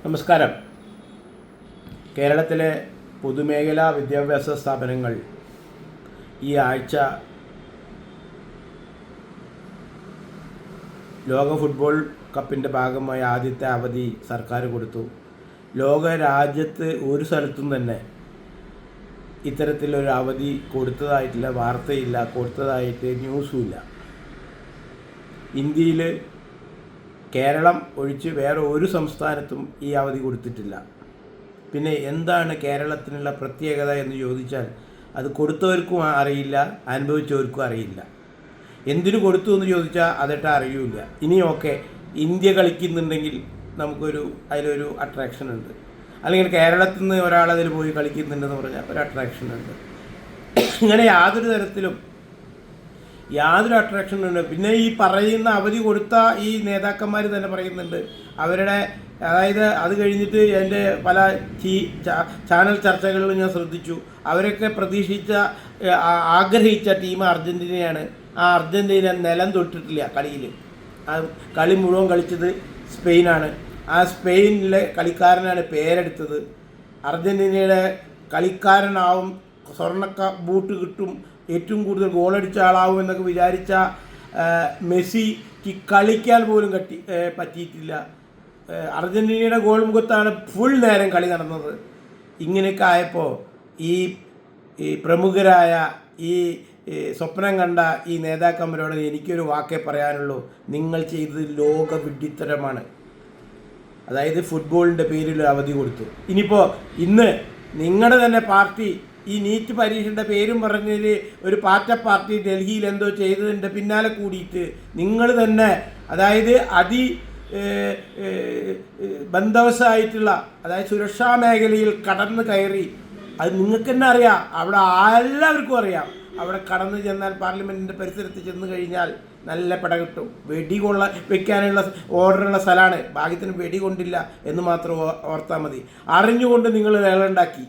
നമസ്കാരം. കേരളത്തിലെ പൊതുമേഖലാ വിദ്യാഭ്യാസ സ്ഥാപനങ്ങൾ ഈ ആഴ്ച ലോക ഫുട്ബോൾ കപ്പിൻ്റെ ഭാഗമായി ആദ്യത്തെ അവധി സർക്കാർ കൊടുത്തു. രാജ്യത്ത് ഒരു സ്ഥലത്തും തന്നെ ഇത്തരത്തിലൊരു അവധി കൊടുത്തതായിട്ടില്ല, വാർത്തയില്ല, കൊടുത്തതായിട്ട് ന്യൂസുമില്ല. ഇന്ത്യയിൽ കേരളം ഒഴിച്ച് വേറെ ഒരു സംസ്ഥാനത്തും ഈ അവധി കൊടുത്തിട്ടില്ല. പിന്നെ എന്താണ് കേരളത്തിനുള്ള പ്രത്യേകത എന്ന് ചോദിച്ചാൽ അത് കൊടുത്തവർക്കും അറിയില്ല, അനുഭവിച്ചവർക്കും അറിയില്ല. എന്തിനു കൊടുത്തു എന്ന് ചോദിച്ചാൽ അതിട്ട് അറിയില്ല. ഇനി ഇന്ത്യ കളിക്കുന്നുണ്ടെങ്കിൽ അതിലൊരു അട്രാക്ഷൻ ഉണ്ട്, അല്ലെങ്കിൽ കേരളത്തിൽ നിന്ന് ഒരാളതിൽ പോയി കളിക്കുന്നുണ്ടെന്ന് പറഞ്ഞാൽ ഒരു അട്രാക്ഷൻ ഉണ്ട്. ഇങ്ങനെ യാതൊരു അട്രാക്ഷനുണ്ട്. പിന്നെ ഈ പറയുന്ന അവധി കൊടുത്ത ഈ നേതാക്കന്മാർ തന്നെ പറയുന്നുണ്ട് അവരുടെ, അതായത് അത് കഴിഞ്ഞിട്ട് എൻ്റെ പല ചാനൽ ചർച്ചകളിലും ഞാൻ ശ്രദ്ധിച്ചു, അവരൊക്കെ ആഗ്രഹിച്ച ടീം അർജൻറ്റീനയാണ്. ആ അർജൻറ്റീന നിലം തൊട്ടിട്ടില്ല കളിയിൽ. ആ കളി മുഴുവൻ കളിച്ചത് സ്പെയിനാണ്. ആ സ്പെയിനിലെ കളിക്കാരനാണ് പേരെടുത്തത്. അർജൻറ്റീനയുടെ കളിക്കാരനാവും, ബൂട്ട് കിട്ടും, ഏറ്റവും കൂടുതൽ ഗോളടിച്ച ആളാവും എന്നൊക്കെ വിചാരിച്ച മെസ്സിക്ക് കളിക്കാൻ പോലും പറ്റിയിട്ടില്ല. അർജൻറ്റീനയുടെ ഗോൾ മുഖത്താണ് ഫുൾ നേരം കളി നടന്നത്. ഇങ്ങനെയൊക്കെ ആയപ്പോൾ ഈ പ്രമുഖരായ ഈ സ്വപ്നം കണ്ട ഈ നേതാക്കന്മാരോട് എനിക്കൊരു വാക്കേ പറയാനുള്ളൂ: നിങ്ങൾ ചെയ്തത് ലോക വിഡ്ഢിത്തരമാണ്. അതായത് ഫുട്ബോളിൻ്റെ പേരിൽ അവധി കൊടുത്തു. ഇനിയിപ്പോൾ ഇന്ന് നിങ്ങളുടെ തന്നെ പാർട്ടി ഈ നീറ്റ് പരീക്ഷയുടെ പേരും പറഞ്ഞൊരു ഒരു പാർട്ടി ഡൽഹിയിൽ എന്തോ ചെയ്തതിൻ്റെ പിന്നാലെ കൂടിയിട്ട് നിങ്ങൾ തന്നെ, അതായത് ബന്ധവസായിട്ടുള്ള, അതായത് സുരക്ഷാ മേഖലയിൽ കടന്നു കയറി, അത് നിങ്ങൾക്ക് തന്നെ അറിയാം, അവിടെ എല്ലാവർക്കും അറിയാം, അവിടെ കടന്നു ചെന്നാൽ പാർലമെൻറ്റിൻ്റെ പരിസരത്ത് ചെന്ന് കഴിഞ്ഞാൽ നല്ല പട കിട്ടും. വെക്കാനുള്ള ഓർഡറുള്ള സ്ഥലമാണ്. ഭാഗ്യത്തിന് വെടി കൊണ്ടില്ല എന്ന് മാത്രം ഓർത്താൽ മതി. അറിഞ്ഞുകൊണ്ട് നിങ്ങൾ വേളുണ്ടാക്കി.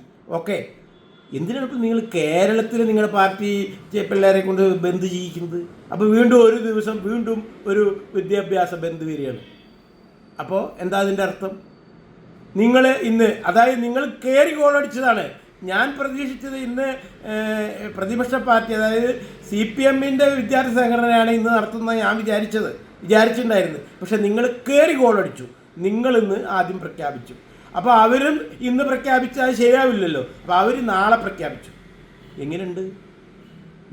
എന്തിനാണ് നിങ്ങൾ കേരളത്തിൽ നിങ്ങളുടെ പാർട്ടി പിള്ളേരെ കൊണ്ട് ബന്ദ് ചെയ്യിക്കുന്നത്? അപ്പോൾ വീണ്ടും ഒരു ദിവസം വീണ്ടും ഒരു വിദ്യാഭ്യാസ ബന്ദ് വരികയാണ്. അപ്പോൾ എന്താ അതിൻ്റെ അർത്ഥം? നിങ്ങൾ ഇന്ന്, അതായത് നിങ്ങൾ കയറി ഗോളടിച്ചതാണ്. ഞാൻ പ്രതീക്ഷിച്ചത് ഇന്ന് പ്രതിപക്ഷ പാർട്ടി, അതായത് CPM-ൻ്റെ വിദ്യാർത്ഥി സംഘടനയാണ് ഇന്ന് നടത്തുന്നത് ഞാൻ വിചാരിച്ചിട്ടുണ്ടായിരുന്നു. പക്ഷെ നിങ്ങൾ കയറി ഗോളടിച്ചു. നിങ്ങളിന്ന് ആദ്യം പ്രഖ്യാപിച്ചു. അപ്പോൾ അവരും ഇന്ന് പ്രഖ്യാപിച്ചാൽ ശരിയാവില്ലല്ലോ. അപ്പോൾ അവർ നാളെ പ്രഖ്യാപിച്ചു. എങ്ങനെയുണ്ട്?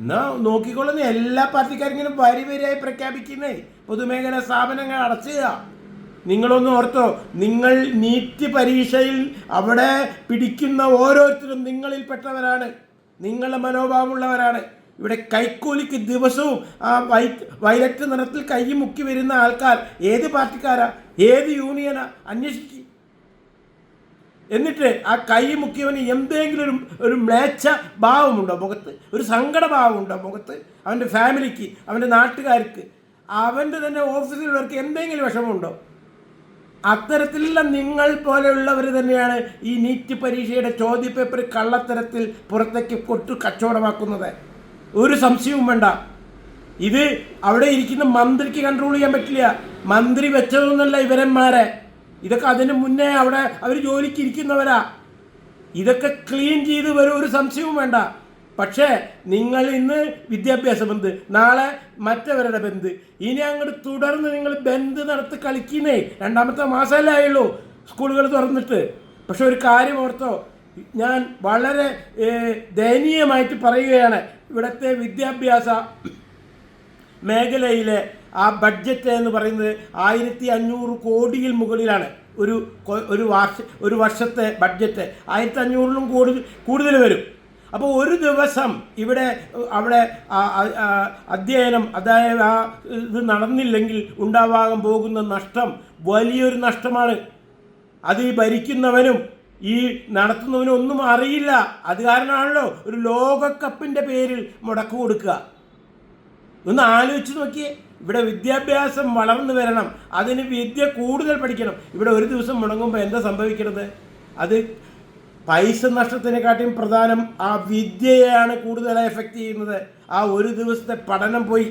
എന്നാൽ നോക്കിക്കൊള്ളുന്ന എല്ലാ പാർട്ടിക്കാരിങ്ങനെ വരിയായി പ്രഖ്യാപിക്കുന്നേ പൊതുമേഖലാ സ്ഥാപനങ്ങൾ അടച്ചുക. നിങ്ങളൊന്ന് ഓർത്തോ, നിങ്ങൾ നീറ്റ് പരീക്ഷയിൽ അവിടെ പിടിക്കുന്ന ഓരോരുത്തരും നിങ്ങളിൽപ്പെട്ടവരാണ്, നിങ്ങളുടെ മനോഭാവമുള്ളവരാണ്. ഇവിടെ കൈക്കൂലിക്ക് ദിവസവും ആ വയലറ്റ് നിറത്തിൽ കൈ മുക്കി വരുന്ന ആൾക്കാർ ഏത് പാർട്ടിക്കാരാ, ഏത് യൂണിയനാ? അന്വേഷിക്കുക. എന്നിട്ട് ആ കൈ മുക്കിയവന് എന്തെങ്കിലും ഒരു മ്ലേച്ഛ ഭാവമുണ്ടോ മുഖത്ത്? ഒരു സങ്കടഭാവമുണ്ടോ മുഖത്ത്? അവൻ്റെ ഫാമിലിക്ക്, അവൻ്റെ നാട്ടുകാർക്ക്, അവൻ്റെ തന്നെ ഓഫീസിലുള്ളവർക്ക് എന്തെങ്കിലും വിഷമമുണ്ടോ? അത്തരത്തിലുള്ള നിങ്ങൾ പോലെയുള്ളവർ തന്നെയാണ് ഈ നീറ്റ് പരീക്ഷയുടെ ചോദ്യപേപ്പർ കള്ളത്തരത്തിൽ പുറത്തേക്ക് കച്ചവടമാക്കുന്നത്. ഒരു സംശയവും വേണ്ട. ഇത് അവിടെ ഇരിക്കുന്ന മന്ത്രിക്ക് കൺട്രോൾ ചെയ്യാൻ പറ്റില്ല. മന്ത്രി വെച്ചതൊന്നുമല്ല ഇവരന്മാരെ. ഇതൊക്കെ അതിന് മുന്നേ അവിടെ അവർ ജോലിക്ക് ഇരിക്കുന്നവരാ. ഇതൊക്കെ ക്ലീൻ ചെയ്ത് വരും, ഒരു സംശയവും വേണ്ട. പക്ഷേ നിങ്ങൾ ഇന്ന് വിദ്യാഭ്യാസ ബന്ദ്, നാളെ മറ്റവരുടെ ബന്ദ്, ഇനി അങ്ങോട്ട് തുടർന്ന് നിങ്ങൾ ബന്ദ് നടത്തി കളിക്കുന്നേ. 2ാമത്തെ മാസമല്ലേ ആയുള്ളൂ സ്കൂളുകൾ തുറന്നിട്ട്. പക്ഷെ ഒരു കാര്യം ഓർത്തോ, ഞാൻ വളരെ ദയനീയമായിട്ട് പറയുകയാണ്, ഇവിടുത്തെ വിദ്യാഭ്യാസ മേഖലയിലെ ആ ബഡ്ജറ്റ് എന്ന് പറയുന്നത് 1500 കോടിയിൽ മുകളിലാണ്. ഒരു വർഷത്തെ ബഡ്ജറ്റ് 1500-ലും കൂടുതൽ വരും. അപ്പോൾ ഒരു ദിവസം അവിടെ അധ്യയനം, അതായത് ഇത് നടന്നില്ലെങ്കിൽ ഉണ്ടാവാൻ പോകുന്ന നഷ്ടം വലിയൊരു നഷ്ടമാണ്. അത് ഈ ഭരിക്കുന്നവനും ഈ നടത്തുന്നവനും ഒന്നും അറിയില്ല. അത് കാരണമാണല്ലോ ഒരു ലോകകപ്പിൻ്റെ പേരിൽ മുടക്ക് കൊടുക്കുക. ഒന്ന് ആലോചിച്ച് നോക്കിയേ. ഇവിടെ വിദ്യാഭ്യാസം വളർന്നു വരണം, അതിന് വിദ്യ കൂടുതൽ പഠിക്കണം. ഇവിടെ ഒരു ദിവസം മുടങ്ങുമ്പോൾ എന്താ സംഭവിക്കുന്നത്? അത് പൈസ നഷ്ടത്തിനെക്കാട്ടിയും പ്രധാനം ആ വിദ്യയാണ് കൂടുതലായി എഫക്റ്റ് ചെയ്യുന്നത്. ആ ഒരു ദിവസത്തെ പഠനം പോയി.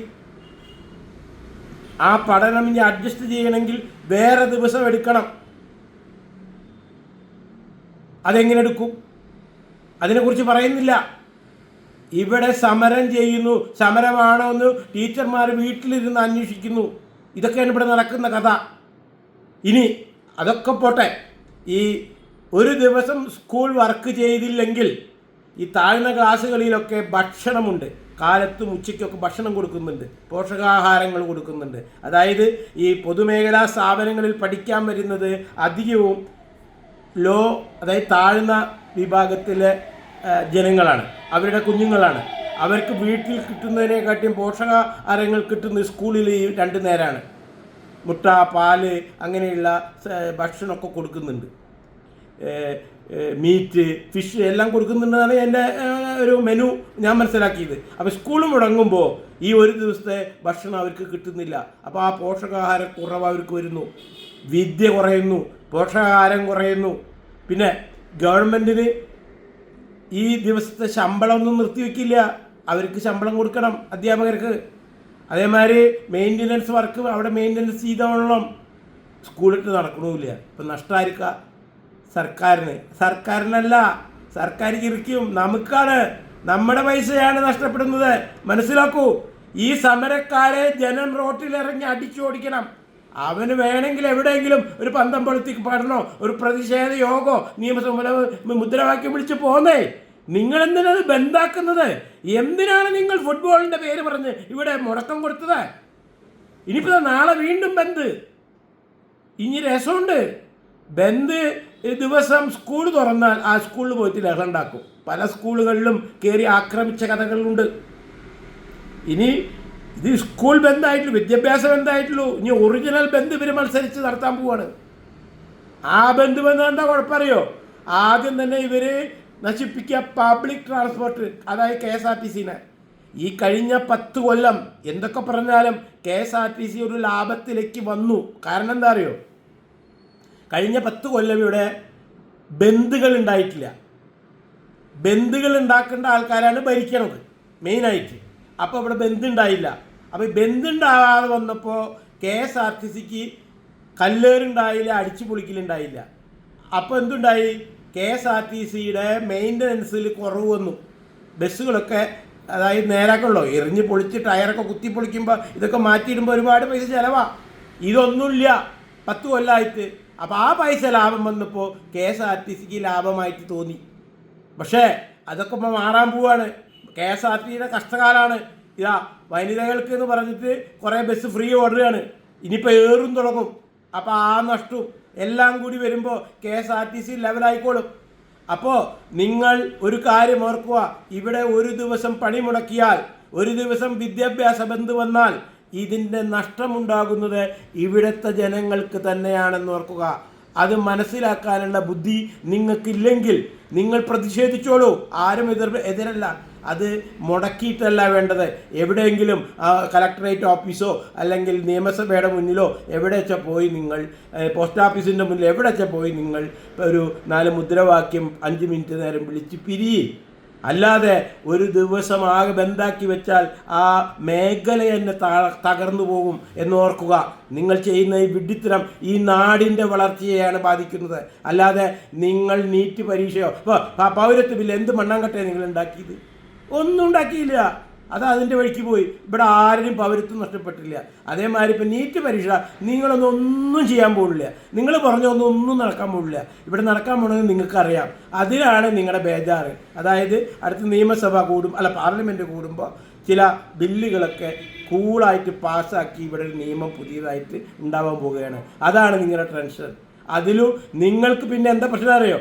ആ പഠനം ഇനി അഡ്ജസ്റ്റ് ചെയ്യണമെങ്കിൽ വേറെ ദിവസം എടുക്കണം. അതെങ്ങനെ എടുക്കും? അതിനെക്കുറിച്ച് പറയുന്നില്ല. ഇവിടെ സമരം ചെയ്യുന്നു. സമരമാണോ എന്ന് ടീച്ചർമാർ വീട്ടിലിരുന്ന് അന്വേഷിക്കുന്നു. ഇതൊക്കെയാണ് ഇവിടെ നടക്കുന്ന കഥ. ഇനി അതൊക്കെ പോട്ടെ, ഈ ഒരു ദിവസം സ്കൂൾ വർക്ക് ചെയ്തില്ലെങ്കിൽ ഈ താഴ്ന്ന ക്ലാസ്സുകളിലൊക്കെ ഭക്ഷണമുണ്ട്. കാലത്തും ഉച്ചയ്ക്കൊക്കെ ഭക്ഷണം കൊടുക്കുന്നുണ്ട്, പോഷകാഹാരങ്ങൾ കൊടുക്കുന്നുണ്ട്. അതായത് ഈ പൊതുമേഖലാ സ്ഥാപനങ്ങളിൽ പഠിക്കാൻ വരുന്നത് അധികവും അതായത് താഴ്ന്ന വിഭാഗത്തിലെ ജനങ്ങളാണ്, അവരുടെ കുഞ്ഞുങ്ങളാണ്. അവർക്ക് വീട്ടിൽ കിട്ടുന്നതിനെക്കാട്ടിയും പോഷകാഹാരങ്ങൾ കിട്ടുന്നത് സ്കൂളിൽ 2 നേരമാണ്. മുട്ട, പാല് അങ്ങനെയുള്ള ഭക്ഷണമൊക്കെ കൊടുക്കുന്നുണ്ട്. മീറ്റ്, ഫിഷ് എല്ലാം കൊടുക്കുന്നുണ്ടെന്നാണ് എൻ്റെ ഒരു മെനു ഞാൻ മനസ്സിലാക്കിയത്. അപ്പോൾ സ്കൂൾ മുടങ്ങുമ്പോൾ ഈ ഒരു ദിവസത്തെ ഭക്ഷണം അവർക്ക് കിട്ടുന്നില്ല. അപ്പോൾ ആ പോഷകാഹാര കുറവ് അവർക്ക് വരുന്നു, വിദ്യ കുറയുന്നു, പോഷകാഹാരം കുറയുന്നു. പിന്നെ ഗവൺമെൻറ്റിന് ഈ ദിവസത്തെ ശമ്പളമൊന്നും നിർത്തിവെക്കില്ല. അവർക്ക് ശമ്പളം കൊടുക്കണം, അധ്യാപകർക്ക്. അതേമാതിരി മെയിൻ്റനൻസ് വർക്ക് അവിടെ മെയിൻ്റനൻസ് ചെയ്തോളണം, സ്കൂളിട്ട് നടക്കണമില്ല. ഇപ്പം നഷ്ടമായിരിക്കുക സർക്കാരിനല്ല, സർക്കാർ ഇരിക്കും, നമുക്കാണ്. നമ്മുടെ പൈസയാണ് നഷ്ടപ്പെടുന്നത്. മനസ്സിലാക്കൂ. ഈ സമരക്കാരെ ജനം റോട്ടിലിറങ്ങി അടിച്ചോടിക്കണം. അവന് വേണമെങ്കിൽ എവിടെയെങ്കിലും ഒരു പന്തം പൊളിത്തിക്ക് പാടണോ, ഒരു പ്രതിഷേധ യോഗോ നിയമസഭ മുദ്രാവാക്യം വിളിച്ച് പോന്നേ. നിങ്ങൾ എന്തിനത് ബന്ധാക്കുന്നത്? എന്തിനാണ് നിങ്ങൾ ഫുട്ബോളിൻ്റെ പേര് പറഞ്ഞ് ഇവിടെ മുടക്കം കൊടുത്തത്? ഇനിയിപ്പോൾ നാളെ വീണ്ടും ബന്ദ്. ഇനി രസമുണ്ട്. ബന്ദ് ദിവസം സ്കൂൾ തുറന്നാൽ ആ സ്കൂളിൽ പോയിട്ട് ലഹളം ഉണ്ടാക്കും. പല സ്കൂളുകളിലും കയറി ആക്രമിച്ച കഥകളുണ്ട്. ഇനി ഇത് സ്കൂൾ ബന്ധായിട്ടുള്ളൂ, വിദ്യാഭ്യാസ ബന്ധായിട്ടുള്ളൂ. ഇനി ഒറിജിനൽ ബന്ദ് ഇവർ മത്സരിച്ച് നടത്താൻ പോവാണ്. ആ ബന്ദ് വന്നാൽ എന്താ കുഴപ്പമറിയോ? ആദ്യം തന്നെ ഇവർ നശിപ്പിക്കുക പബ്ലിക് ട്രാൻസ്പോർട്ട്, അതായത് KSRTCനെ. ഈ കഴിഞ്ഞ 10 കൊല്ലം എന്തൊക്കെ പറഞ്ഞാലും KSRTC ഒരു ലാഭത്തിലേക്ക് വന്നു. കാരണം എന്താ അറിയോ? കഴിഞ്ഞ 10 കൊല്ലം ഇവിടെ ബന്ധുകൾ ഉണ്ടായിട്ടില്ല. ബന്ധുകൾ ഉണ്ടാക്കേണ്ട ആൾക്കാരാണ് ഭരിക്കണത് മെയിനായിട്ട്. അപ്പോൾ ഇവിടെ ബന്ധുണ്ടായില്ല. അപ്പോൾ ഈ ബന്ധുണ്ടാകാതെ വന്നപ്പോൾ KSRTCക്ക് കല്ലേറുണ്ടായില്ല, അടിച്ചു പൊളിക്കലുണ്ടായില്ല. അപ്പോൾ എന്തുണ്ടായി? KSRTCയുടെ മെയിൻ്റനൻസിൽ കുറവ് വന്നു. ബസ്സുകളൊക്കെ അതായത് നേരാക്കുള്ളൂ, എറിഞ്ഞ് പൊളിച്ച് ടയറൊക്കെ കുത്തി പൊളിക്കുമ്പോൾ ഇതൊക്കെ മാറ്റിയിടുമ്പോൾ ഒരുപാട് പൈസ ചിലവാ. ഇതൊന്നുമില്ല 10 കൊല്ലമായിട്ട്. അപ്പോൾ ആ പൈസ ലാഭം വന്നപ്പോൾ KSRTCക്ക് ലാഭമായിട്ട് തോന്നി. പക്ഷേ അതൊക്കെ ഇപ്പോൾ മാറാൻ പോവാണ്. KSRTCയുടെ കഷ്ടകാലമാണ്. ഇതാ വനിതകൾക്ക് എന്ന് പറഞ്ഞിട്ട് കുറേ ബസ് ഫ്രീ ഓടുകയാണ്. ഇനിയിപ്പോൾ ഏറും തുടങ്ങും. അപ്പോൾ ആ നഷ്ടവും എല്ലാം കൂടി വരുമ്പോൾ KSRTC ലെവലായിക്കോളും. അപ്പോൾ നിങ്ങൾ ഒരു കാര്യം ഓർക്കുക, ഇവിടെ ഒരു ദിവസം പണി മുടക്കിയാൽ, ഒരു ദിവസം വിദ്യാഭ്യാസ ബന്ദ് വന്നാൽ ഇതിൻ്റെ നഷ്ടമുണ്ടാകുന്നത് ഇവിടുത്തെ ജനങ്ങൾക്ക് തന്നെയാണെന്ന് ഓർക്കുക. അത് മനസ്സിലാക്കാനുള്ള ബുദ്ധി നിങ്ങൾക്കില്ലെങ്കിൽ നിങ്ങൾ പ്രതിഷേധിച്ചോളൂ. ആരും എതിരല്ല. അത് മുടക്കിയിട്ടല്ല വേണ്ടത്. എവിടെയെങ്കിലും കളക്ടറേറ്റ് ഓഫീസോ അല്ലെങ്കിൽ നിയമസഭയുടെ മുന്നിലോ എവിടെ വെച്ചാൽ പോയി നിങ്ങൾ, പോസ്റ്റ് ഓഫീസിൻ്റെ മുന്നിൽ എവിടെ വെച്ചാൽ പോയി നിങ്ങൾ ഒരു 4 മുദ്രാവാക്യം 5 മിനിറ്റ് നേരം വിളിച്ച് പിരിയും. അല്ലാതെ ഒരു ദിവസം ആകെ ബന്ധാക്കി വെച്ചാൽ ആ മേഖല തന്നെ തകർന്നു പോകും എന്നോർക്കുക. നിങ്ങൾ ചെയ്യുന്ന ഈ വിഡ്ഢിത്തരം ഈ നാടിൻ്റെ വളർച്ചയെയാണ് ബാധിക്കുന്നത്. അല്ലാതെ നിങ്ങൾ നീറ്റ് പരീക്ഷയോ പൗരത്വ ബില്ല് എന്ത് മണ്ണാങ്കട്ടയാണ് നിങ്ങൾ ഉണ്ടാക്കിയത്? ഒന്നും ഉണ്ടാക്കിയില്ല. അത് അതിൻ്റെ വഴിക്ക് പോയി. ഇവിടെ ആരും പൗരത്വം നഷ്ടപ്പെട്ടില്ല. അതേമാതിരി ഇപ്പം നീറ്റ് പരീക്ഷ നിങ്ങളൊന്നും ചെയ്യാൻ പോകില്ല. നിങ്ങൾ പറഞ്ഞൊന്നും നടക്കാൻ പോകില്ല. ഇവിടെ നടക്കാൻ പോകുന്നത് നിങ്ങൾക്കറിയാം. അതിലാണ് നിങ്ങളുടെ ബേജാറ്. അതായത് അടുത്ത നിയമസഭ പാർലമെൻറ്റ് കൂടുമ്പോൾ ചില ബില്ലുകളൊക്കെ കൂളായിട്ട് പാസ്സാക്കി ഇവിടെ ഒരു നിയമം പുതിയതായിട്ട് ഉണ്ടാവാൻ പോവുകയാണ്. അതാണ് നിങ്ങളുടെ ടെൻഷൻ. അതിലും നിങ്ങൾക്ക് പിന്നെ എന്താ പ്രശ്നം അറിയോ?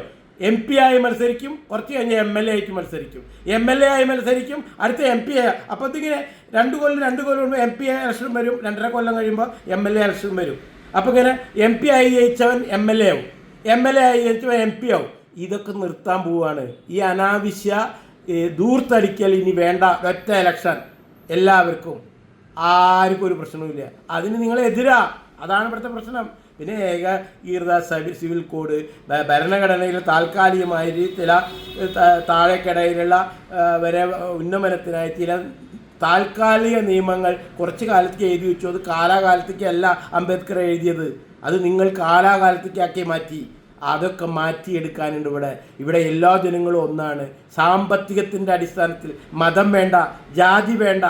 MP ആയി മത്സരിക്കും, കുറച്ച് കഴിഞ്ഞ് MLA ആയിട്ട് മത്സരിക്കും, MLA ആയി മത്സരിക്കും, അടുത്ത MP ആയി. അപ്പോൾ ഇതിങ്ങനെ 2 കൊല്ലം കഴിയുമ്പോൾ MP ഇലക്ഷൻ വരും, 2.5 കൊല്ലം കഴിയുമ്പോൾ MLA ഇലക്ഷൻ വരും. അപ്പോൾ ഇങ്ങനെ MP ആയി ജയിച്ചവൻ MLA ആവും, MLA ആയി ജയിച്ചവൻ MP ആവും. ഇതൊക്കെ നിർത്താൻ പോവുകയാണ്. ഈ അനാവശ്യ ദൂർത്തടിക്കൽ ഇനി വേണ്ട. ഒറ്റ ഇലക്ഷൻ എല്ലാവർക്കും, ആർക്കും ഒരു പ്രശ്നവുമില്ല. അതിന് നിങ്ങളെതിരാ. അതാണ് ഇവിടുത്തെ പ്രശ്നം. പിന്നെ ഏകീകൃത സിവിൽ കോഡ്, ഭരണഘടനയിൽ താൽക്കാലികമായി ചില താഴേക്കിടയിലുള്ള വരെ ഉന്നമനത്തിനായി ചില താൽക്കാലിക നിയമങ്ങൾ കുറച്ച് കാലത്തേക്ക് എഴുതി വെച്ചു. അത് കാലാകാലത്തേക്കല്ല അംബേദ്കർ എഴുതിയത്. അത് നിങ്ങൾ കാലാകാലത്തേക്കാക്കി മാറ്റി. അതൊക്കെ മാറ്റിയെടുക്കാനുണ്ട്. ഇവിടെ എല്ലാ ജനങ്ങളും ഒന്നാണ്. സാമ്പത്തികത്തിൻ്റെ അടിസ്ഥാനത്തിൽ മതം വേണ്ട, ജാതി വേണ്ട,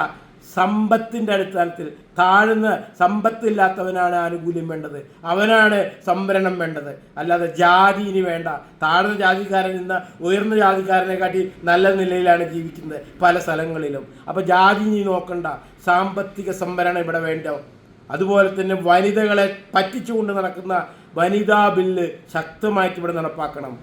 സമ്പത്തിൻ്റെ അടിസ്ഥാനത്തിൽ താഴ്ന്ന സമ്പത്തില്ലാത്തവനാണ് ആനുകൂല്യം വേണ്ടത്, അവനാണ് സംവരണം വേണ്ടത്. അല്ലാതെ ജാതിന് വേണ്ട. താഴ്ന്ന ജാതിക്കാരൻ നിന്ന് ഉയർന്ന ജാതിക്കാരനെ കാട്ടി നല്ല നിലയിലാണ് ജീവിക്കുന്നത് പല സ്ഥലങ്ങളിലും. അപ്പോൾ ജാതി നീ നോക്കണ്ട, സാമ്പത്തിക സംവരണം ഇവിടെ വേണ്ട. അതുപോലെ തന്നെ വനിതകളെ പറ്റിച്ചുകൊണ്ട് നടക്കുന്ന വനിതാ ബില്ല് ശക്തമായിട്ട് ഇവിടെ നടപ്പാക്കണം.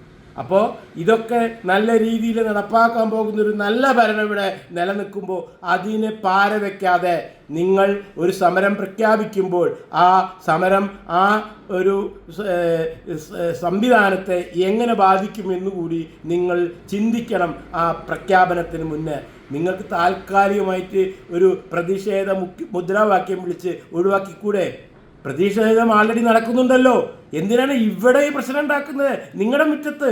അപ്പോൾ ഇതൊക്കെ നല്ല രീതിയിൽ നടപ്പാക്കാൻ പോകുന്നൊരു നല്ല ഭരണം ഇവിടെ നിലനിൽക്കുമ്പോൾ അതിനെ പാരവെക്കാതെ നിങ്ങൾ ഒരു സമരം പ്രഖ്യാപിക്കുമ്പോൾ ആ സമരം ആ ഒരു സംവിധാനത്തെ എങ്ങനെ ബാധിക്കുമെന്നുകൂടി നിങ്ങൾ ചിന്തിക്കണം. ആ പ്രഖ്യാപനത്തിന് മുന്നേ നിങ്ങൾക്ക് താൽക്കാലികമായിട്ട് ഒരു പ്രതിഷേധ മുദ്രാവാക്യം വിളിച്ച് ഒഴിവാക്കിക്കൂടെ? പ്രതിഷേധം ആൾറെഡി നടക്കുന്നുണ്ടല്ലോ. എന്തിനാണ് ഇവിടെ ഈ പ്രശ്നം ഉണ്ടാക്കുന്നത്? നിങ്ങളുടെ മുറ്റത്ത്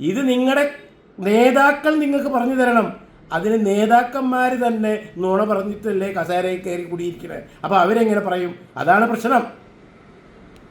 ഇത് നിങ്ങളുടെ നേതാക്കൾ നിങ്ങൾക്ക് പറഞ്ഞു തരണം. അതിന് നേതാക്കന്മാർ തന്നെ നുണ പറഞ്ഞിട്ടല്ലേ കസേരയിൽ കയറി കൂടിയിരിക്കണേ. അപ്പോൾ അവരെങ്ങനെ പറയും? അതാണ് പ്രശ്നം.